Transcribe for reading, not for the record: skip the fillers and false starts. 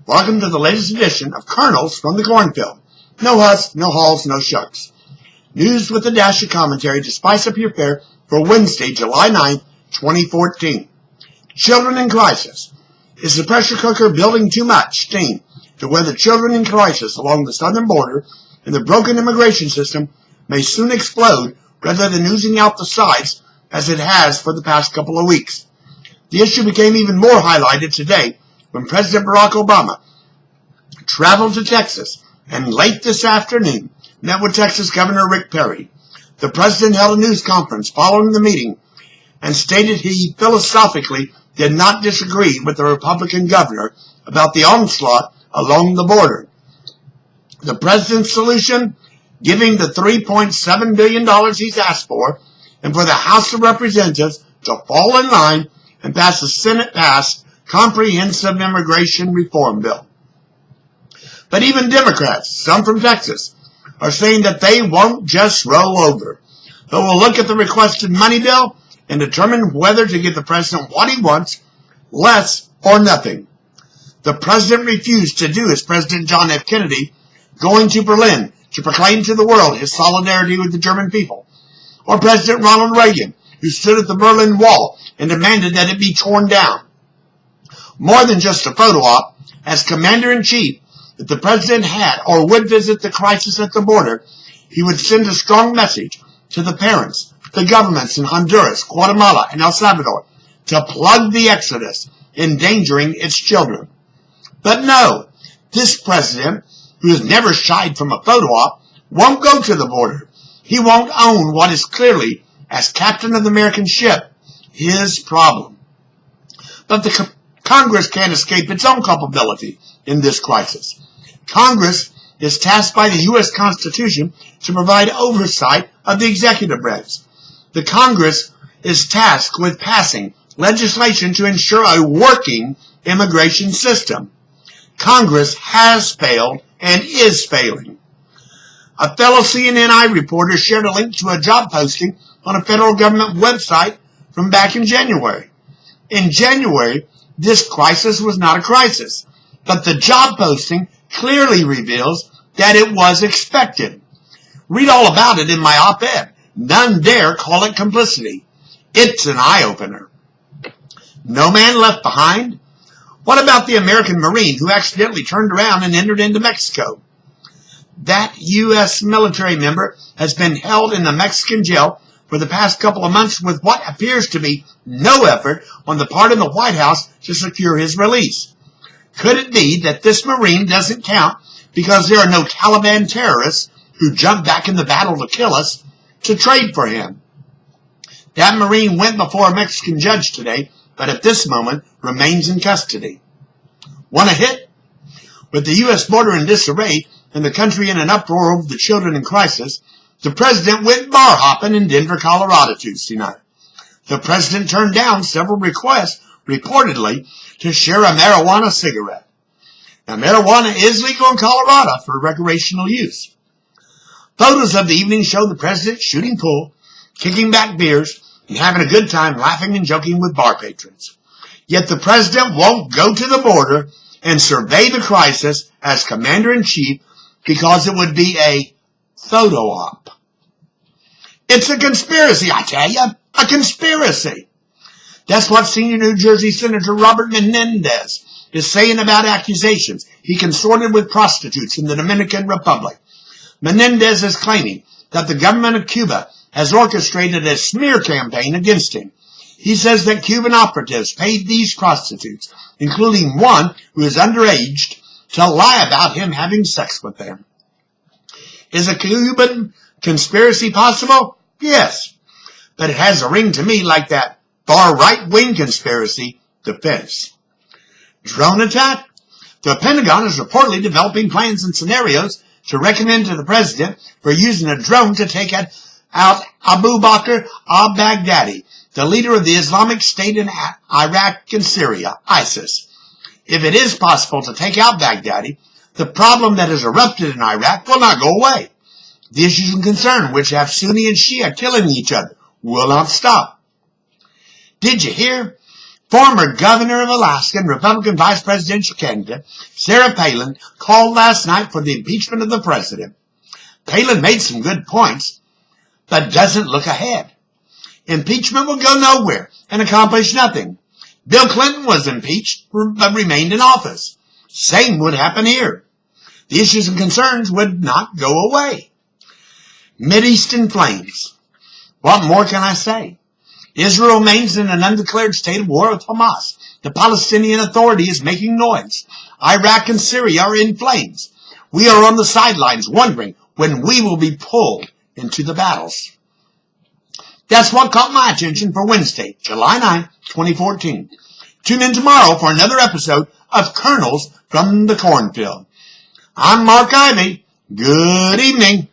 Welcome to the latest edition of Kernels from the Cornfield. No husk, no halls, no shucks. News with a dash of commentary to spice up your fare for Wednesday, July 9th, 2014. Children in crisis. Is the pressure cooker building too much steam to where the children in crisis along the southern border and the broken immigration system may soon explode rather than oozing out the sides as it has for the past couple of weeks? The issue became even more highlighted today when President Barack Obama traveled to Texas and late this afternoon met with Texas Governor Rick Perry. The president held a news conference following the meeting and stated he philosophically did not disagree with the Republican governor about the onslaught along the border. The president's solution? Giving the $3.7 billion he's asked for, and for the House of Representatives to fall in line and pass the Senate-passed comprehensive immigration reform bill. But even Democrats, some from Texas, are saying that they won't just roll over, but will look at the requested money bill and determine whether to give the president what he wants, less or nothing. The president refused to do as President John F. Kennedy, going to Berlin to proclaim to the world his solidarity with the German people, or President Ronald Reagan, who stood at the Berlin Wall and demanded that it be torn down. More than just a photo op, as Commander-in-Chief, if the president had or would visit the crisis at the border, he would send a strong message to the parents, the governments in Honduras, Guatemala, and El Salvador to plug the exodus, endangering its children. But no, this president, who has never shied from a photo op, won't go to the border. He won't own what is clearly, as captain of the American ship, his problem. But the Congress can't escape its own culpability in this crisis. Congress is tasked by the U.S. Constitution to provide oversight of the executive branch. The Congress is tasked with passing legislation to ensure a working immigration system. Congress has failed and is failing. A fellow CNN reporter shared a link to a job posting on a federal government website from back in January. In January, this crisis was not a crisis, but the job posting clearly reveals that it was expected. Read all about it in my op-ed. None dare call it complicity. It's an eye-opener. No man left behind? What about the American Marine who accidentally turned around and entered into Mexico? That U.S. military member has been held in the Mexican jail for the past couple of months with what appears to be no effort on the part of the White House to secure his release. Could it be that this Marine doesn't count because there are no Taliban terrorists who jumped back in the battle to kill us to trade for him? That Marine went before a Mexican judge today, but at this moment remains in custody. Want a hit? With the U.S. border in disarray and the country in an uproar over the children in crisis, the president went bar hopping in Denver, Colorado Tuesday night. The president turned down several requests, reportedly, to share a marijuana cigarette. Now, marijuana is legal in Colorado for recreational use. Photos of the evening show the president shooting pool, kicking back beers, and having a good time laughing and joking with bar patrons. Yet the president won't go to the border and survey the crisis as commander-in-chief because it would be a photo op. It's a conspiracy, I tell you. A conspiracy. That's what senior New Jersey Senator Robert Menendez is saying about accusations he consorted with prostitutes in the Dominican Republic. Menendez is claiming that the government of Cuba has orchestrated a smear campaign against him. He says that Cuban operatives paid these prostitutes, including one who is underage, to lie about him having sex with them. Is a Cuban conspiracy possible? Yes. But it has a ring to me like that far right-wing conspiracy defense. Drone attack? The Pentagon is reportedly developing plans and scenarios to recommend to the president for using a drone to take out Abu Bakr al-Baghdadi, the leader of the Islamic State in Iraq and Syria, ISIS. If it is possible to take out Baghdadi, the problem that has erupted in Iraq will not go away. The issues and concern, which have Sunni and Shia killing each other, will not stop. Did you hear? Former governor of Alaska and Republican vice presidential candidate Sarah Palin called last night for the impeachment of the president. Palin made some good points, but doesn't look ahead. Impeachment will go nowhere and accomplish nothing. Bill Clinton was impeached but remained in office. Same would happen here. The issues and concerns would not go away. Mideastern flames. What more can I say? Israel remains in an undeclared state of war with Hamas. The Palestinian Authority is making noise. Iraq and Syria are in flames. We are on the sidelines wondering when we will be pulled into the battles. That's what caught my attention for Wednesday, July 9, 2014. Tune in tomorrow for another episode of Kernels from the Cornfield. I'm Mark Ivy. Good evening.